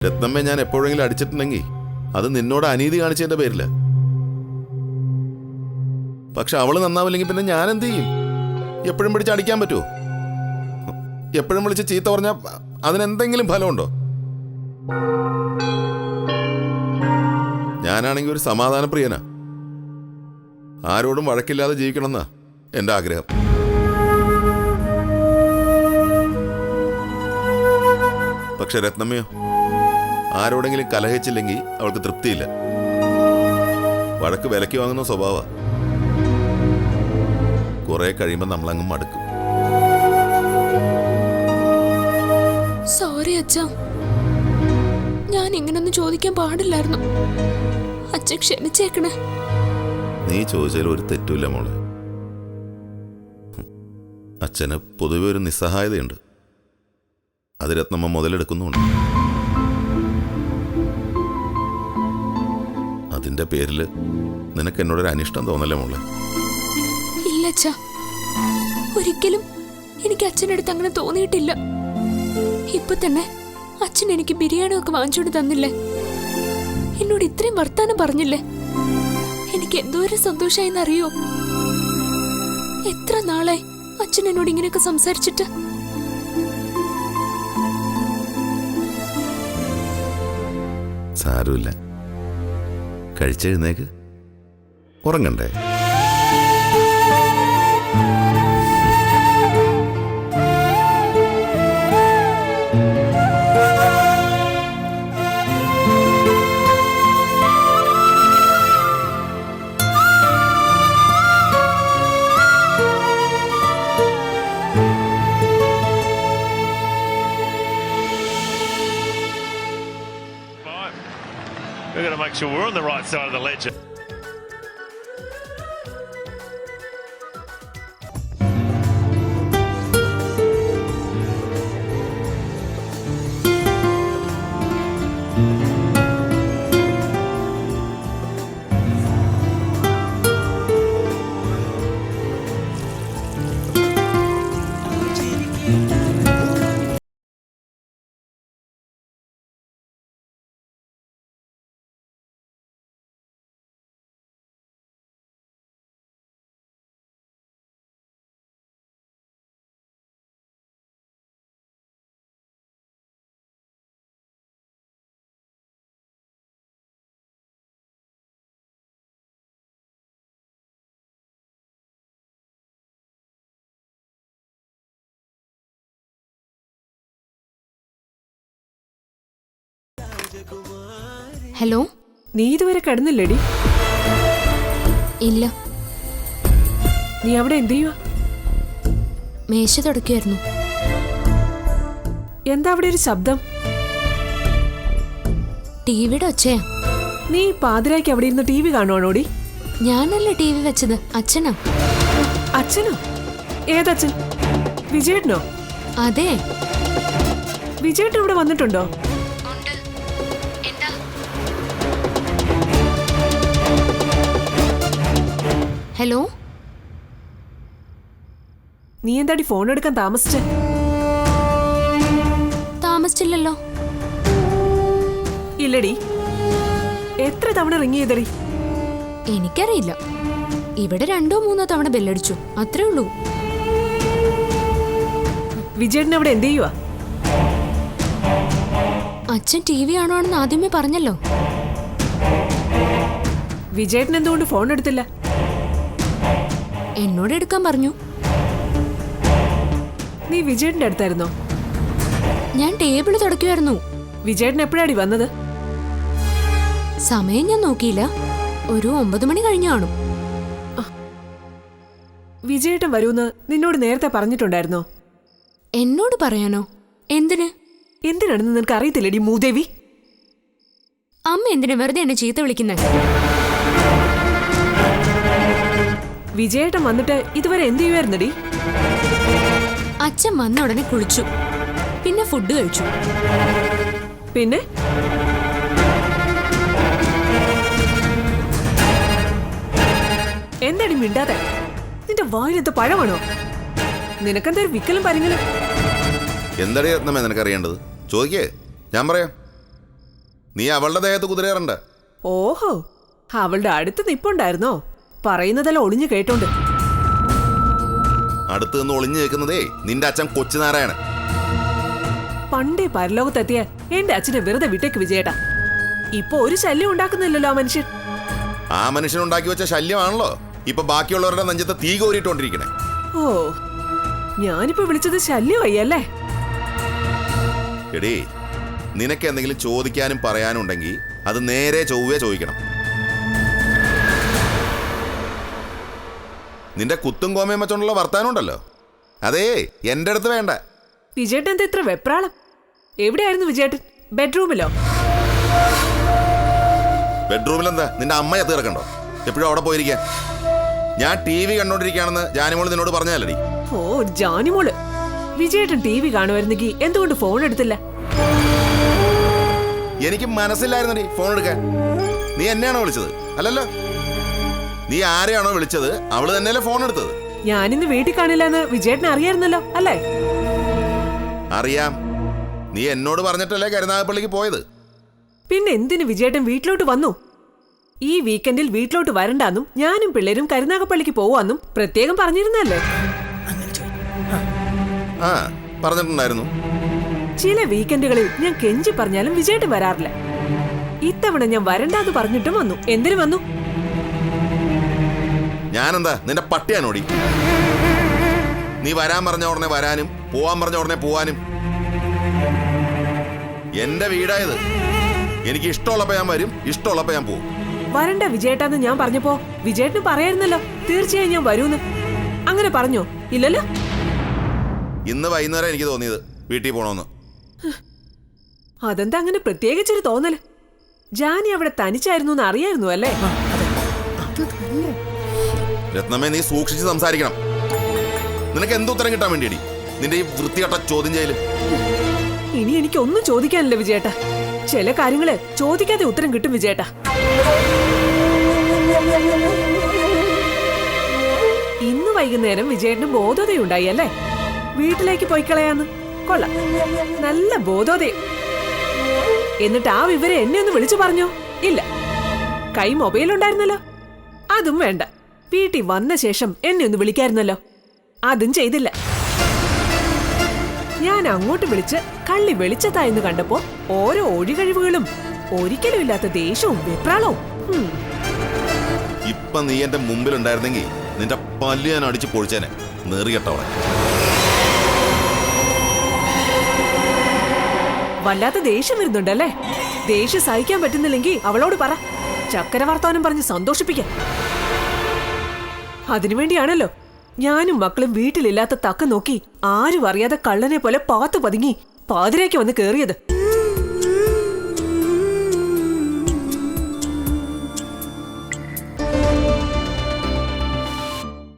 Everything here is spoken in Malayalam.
രത്നമ്മയെ ഞാൻ എപ്പോഴെങ്കിലും അടിച്ചിട്ടുണ്ടെങ്കിൽ അത് നിന്നോട് അനീതി കാണിച്ചതിന്റെ പേരില്ല. പക്ഷെ അവള് നന്നാവില്ലെങ്കിൽ പിന്നെ ഞാൻ എന്ത് ചെയ്യും? എപ്പോഴും പിടിച്ച് അടിക്കാൻ പറ്റുമോ? എപ്പോഴും വിളിച്ച് ചീത്ത പറഞ്ഞാൽ അതിനെന്തെങ്കിലും ഫലമുണ്ടോ? ഞാനാണെങ്കിൽ ഒരു സമാധാനപ്രിയനാ. ആരോടും വഴക്കില്ലാതെ ജീവിക്കണമെന്നാ എൻ്റെ ആഗ്രഹം. പക്ഷെ രത്നമ്മയോ ആരോടെങ്കിലും കലഹിച്ചില്ലെങ്കിൽ അവൾക്ക് തൃപ്തിയില്ല. വഴക്ക് വിലക്ക് വാങ്ങുന്ന സ്വഭാവ. കുറെ കഴിയുമ്പോൾ നമ്മളങ്ങ് മടുക്കും. സോറി അച്ഛാ, ഞാൻ ഇങ്ങനൊന്നും ചോദിക്കാൻ പാടില്ലായിരുന്നു. അച്ഛൻ ക്ഷമിച്ചേക്കണേ. നീ ചോദിച്ചാലും ഒരു തെറ്റുമില്ല മോളെ. അച്ഛന് പൊതുവെ ഒരു നിസ്സഹായതയുണ്ട്. അത് രത്നമ്മ മുതലെടുക്കുന്നുണ്ട്. അതിന്റെ പേരിൽ നിനക്ക് എന്നോടൊരു അനിഷ്ടം തോന്നല്ലേ മോളെ? ഇല്ല അച്ഛാ, ഒരിക്കലും എനിക്ക് അച്ഛനടുത്ത് അങ്ങനെ തോന്നിയിട്ടില്ല. ഇപ്പൊ തന്നെ അച്ഛൻ എനിക്ക് ബിരിയാണി ഒക്കെ വാങ്ങിച്ചോണ്ട് തന്നില്ലേ, എന്നോട് ഇത്രയും വർത്താനം പറഞ്ഞില്ലേ, എനിക്ക് എന്തോരം സന്തോഷായെന്നറിയോ? എത്ര നാളായി അച്ഛൻ എന്നോട് ഇങ്ങനെയൊക്കെ സംസാരിച്ചിട്ട്. സാരമില്ല, കഴിച്ചെഴുന്നേക്ക്. ഉറങ്ങണ്ടേ? We're going to make sure we're on the right side of the ledger. Hello, നീ ഇതുവരെ കിടന്നില്ലേടി? ഇല്ല. നീ അവിടെ എന്ത് ചെയ്യുക? മേശ തുടക്കായിരുന്നു. എന്താ അവിടെ ഒരു ശബ്ദം? ടിവിയുടെ ഒച്ചയാ. നീ പാതിരായ്ക്ക് അവിടെ ഇരുന്ന് TV കാണുവാണോടി? ഞാനല്ല TV വെച്ചത്, അച്ഛനാ. അച്ഛനോ? ഏതച്ഛൻ? വിജയേട്ടനോ? അതെ. വിജയേട്ടൻ ഇവിടെ വന്നിട്ടുണ്ടോ? ഹലോ, നീ എന്താടി ഫോൺ എടുക്കാൻ താമസിച്ചേ? താമസിച്ചില്ലല്ലോ. ഇല്ലടി. എത്ര തവണ റിങ് ചെയ്തടി? എനിക്കറിയില്ല. ഇവിടെ 2-3 തവണ ബെല്ലടിച്ചു, അത്രേ ഉള്ളൂ. വിജയേട്ടൻ അവിടെ എന്ത് ചെയ്യുക? അച്ഛൻ TV കാണുവാണെന്ന് ആദ്യമേ പറഞ്ഞല്ലോ. വിജയേട്ടൻ എന്തുകൊണ്ട് ഫോൺ എടുത്തില്ല? എന്നോട് എടുക്കാൻ പറഞ്ഞു. നീ വിജയേട്ടന്റെ അടുത്തായിരുന്നോ? ഞാൻ ടേബിള് തുടക്കുമായിരുന്നു. വിജയേട്ടൻ എപ്പോഴാടി വന്നത്? സമയം ഞാൻ നോക്കിയില്ല. ഒരു 9 മണി കഴിഞ്ഞു കാണും. വിജയേട്ടൻ വരൂന്ന് നിന്നോട് നേരത്തെ പറഞ്ഞിട്ടുണ്ടായിരുന്നോ? എന്നോട് പറയാനോ? എന്തിന്? എന്തിനാണെന്ന് നിനക്ക് അറിയത്തില്ലടി മൂദേവി. അമ്മ എന്തിനു വെറുതെ എന്നെ ചീത്ത വിളിക്കുന്നത്? വിജയേട്ടൻ വന്നിട്ട് ഇതുവരെ എന്ത് ചെയ്യുമായിരുന്നടി? അച്ഛൻ വന്ന ഉടനെ കുളിച്ചു, പിന്നെ ഫുഡ് കഴിച്ചു. പിന്നെ എന്താടി മിണ്ടാതെ? നിന്റെ വായിലെന്ത് പഴമാണോ? നിനക്കെന്താ ഒരു വിക്കലും പരിങ്ങലും? എന്താടി രത്നമ്മേ നിനക്കറിയേണ്ടത്? ചോദിക്കേ, ഞാൻ പറയാം. നീ അവളുടെ ദേഹത്ത് കുതിരേറണ്ട. ഓഹോ, അവളുടെ അടുത്ത് നിപ്പുണ്ടായിരുന്നോ? പറയുന്നതെല്ലാം ഒളിഞ്ഞു കേട്ടോണ്ട്. അടുത്ത് നിന്ന് ഒളിഞ്ഞു കേൾക്കുന്നതേ നിന്റെ അച്ഛൻ കൊച്ചുനാരായണൻ. പണ്ടേ പരലോകത്തെത്തിയ എന്റെ അച്ഛനെ വെറുതെ വിട്ടേക്ക് വിജയേട്ടാ. ഇപ്പൊ ഒരു ശല്യം ഉണ്ടാക്കുന്നില്ലല്ലോ ആ മനുഷ്യൻ. ആ മനുഷ്യൻ ഉണ്ടാക്കി വെച്ച ശല്യമാണല്ലോ ഇപ്പൊ ബാക്കിയുള്ളവരുടെ നെഞ്ചത്ത് തീ കോരിട്ടോണ്ടിരിക്കണേ. ഓ, ഞാനിപ്പോ വിളിച്ചത് ശല്യമായി അല്ലേ? എടീ, നിനക്ക് എന്തെങ്കിലും ചോദിക്കാനും പറയാനും ഉണ്ടെങ്കിൽ അത് നേരെ ചൊവ്വേ ചോദിക്കണം. നിന്റെ കുത്തും കോമയും വെച്ചോണ്ടുള്ള വർത്താനം ഉണ്ടല്ലോ, അതേ എന്റെ അടുത്ത് വേണ്ട. വിജയേട്ടൻ എന്താ ഇത്ര വെപ്രാളം? എവിടെയായിരുന്നു വിജയേട്ടൻ? ബെഡ്റൂമിലോ? ബെഡ്റൂമിലെന്താ നിന്റെ അമ്മ എത്തി കിടക്കണ്ടോ? എപ്പോഴും അവിടെ പോയിരിക്കാൻ. ഞാൻ TV കണ്ടോണ്ടിരിക്കുകയാണെന്ന് ജാനിമോള് നിന്നോട് പറഞ്ഞാലടി. ഓ ജാനിമോള്, വിജയേട്ടൻ TV കാണുമായിരുന്നെങ്കിൽ എന്തുകൊണ്ട് ഫോൺ എടുത്തില്ല? എനിക്ക് മനസ്സിലായിരുന്നടി ഫോൺ എടുക്കാൻ. നീ എന്നെയാണോ വിളിച്ചത്? അല്ലല്ലോ, നീ ആരെയാണോ വിളിച്ചത് അവള് തന്നെയല്ലേ ഫോൺ എടുത്തത്. ഞാനിന്ന് വീട്ടിൽ കാണില്ല എന്ന് വിജയേട്ടനെ അറിയായിരുന്നല്ലോ അല്ലേ? അറിയാം, നീ എന്നോട് പറഞ്ഞിട്ടല്ലേ കരുനാഗപ്പള്ളിക്ക് പോയത്. പിന്നെ എന്തിന് വിജയേട്ടൻ വീട്ടിലോട്ട് വന്നു? ഈ വീക്കെൻഡിൽ വീട്ടിലോട്ട് വരണ്ടാന്നും ഞാനും പിള്ളേരും കരുനാഗപ്പള്ളിക്ക് പോവാന്നും പ്രത്യേകം പറഞ്ഞിരുന്നല്ലേ? ആ, പറഞ്ഞിട്ടുണ്ടായിരുന്നു. ചില വീക്കെൻഡുകളിൽ ഞാൻ കെഞ്ചി പറഞ്ഞാലും വിജയേട്ടൻ വരാറില്ല. ഇത്തവണ ഞാൻ വരണ്ടാന്ന് പറഞ്ഞിട്ടും വന്നു. എന്തിനു വന്നു? ഞാനെന്താ നിന്റെ പട്ടിയാണോടി? നീ വരാൻ പറഞ്ഞ ഉടനെ വരാനും പോവാൻ പറഞ്ഞ ഉടനെ പോവാനും. എന്റെ വീടായത്. എനിക്ക് ഇഷ്ടമുള്ളപ്പോ ഞാൻ വരും, ഇഷ്ടമുള്ളപ്പോ ഞാൻ പോവും. വരണ്ട വിജയേട്ടാന്ന് ഞാൻ പറഞ്ഞപ്പോ വിജയേട്ടന് പറയായിരുന്നല്ലോ തീർച്ചയായും ഞാൻ വരൂന്ന്. അങ്ങനെ പറഞ്ഞോ? ഇല്ലല്ലോ. ഇന്ന് വൈകുന്നേരം എനിക്ക് തോന്നിയത് വീട്ടിൽ പോണോന്ന്. അതെന്താ അങ്ങനെ പ്രത്യേകിച്ചൊരു തോന്നല്? ജാനി അവിടെ തനിച്ചായിരുന്നു എന്ന് അറിയായിരുന്നു അല്ലേ? രത്നമ്മേ, നീ സൂക്ഷിച്ച് സംസാരിക്കണം. നിനക്ക് എന്തുത്തരം കിട്ടാൻ വേണ്ടിയടി നിന്റെ ഈ വൃത്തികെട്ട ചോദ്യം ചെയ്യല്? ഇനി എനിക്കൊന്നും ചോദിക്കാനില്ല വിജയേട്ടാ. ചില കാര്യങ്ങള് ചോദിക്കാതെ ഉത്തരം കിട്ടും വിജയേട്ടാ. ഇന്ന് വൈകുന്നേരം വിജയേട്ടന് ബോധോദയുണ്ടായി അല്ലേ? വീട്ടിലേക്ക് പോയി കളയാന്ന്. കൊള്ളാം, നല്ല ബോധോദയം. എന്നിട്ട് ആ വിവരം എന്നെ ഒന്ന് വിളിച്ചു പറഞ്ഞോ? ഇല്ല. കൈ മൊബൈൽ ഉണ്ടായിരുന്നല്ലോ, അതും വേണ്ട. വീട്ടിൽ വന്ന ശേഷം എന്നെ ഒന്ന് വിളിക്കായിരുന്നല്ലോ, അതും ചെയ്തില്ല. ഞാൻ അങ്ങോട്ട് വിളിച്ച് കള്ളി വെളിച്ചത്തായെന്ന് കണ്ടപ്പോ ഓരോ ഒഴികഴിവുകളും ഒരിക്കലും ഇല്ലാത്ത ദേഷ്യവും വെപ്രാളവും. ഇപ്പൊ നീ എന്റെ മുമ്പിൽ ഉണ്ടായിരുന്നെങ്കിൽ നിന്റെ പല്ല് ഞാൻ അടിച്ച് പൊളിച്ചേനെ. നേറിയട്ടവളെ. വല്ലാത്ത ദേഷ്യം വരുന്നുണ്ടല്ലേ? ദേഷ്യം സഹിക്കാൻ പറ്റുന്നില്ലെങ്കിൽ അവളോട് പറ, ചക്കര വർത്താനം പറഞ്ഞ് സന്തോഷിപ്പിക്കാൻ. അതിനുവേണ്ടിയാണല്ലോ ഞാനും മക്കളും വീട്ടിലില്ലാത്ത തക്ക നോക്കി ആരും അറിയാതെ കള്ളനെ പോലെ പാത്തു പതുങ്ങി പാതിരേക്ക് വന്ന് കേറിയത്.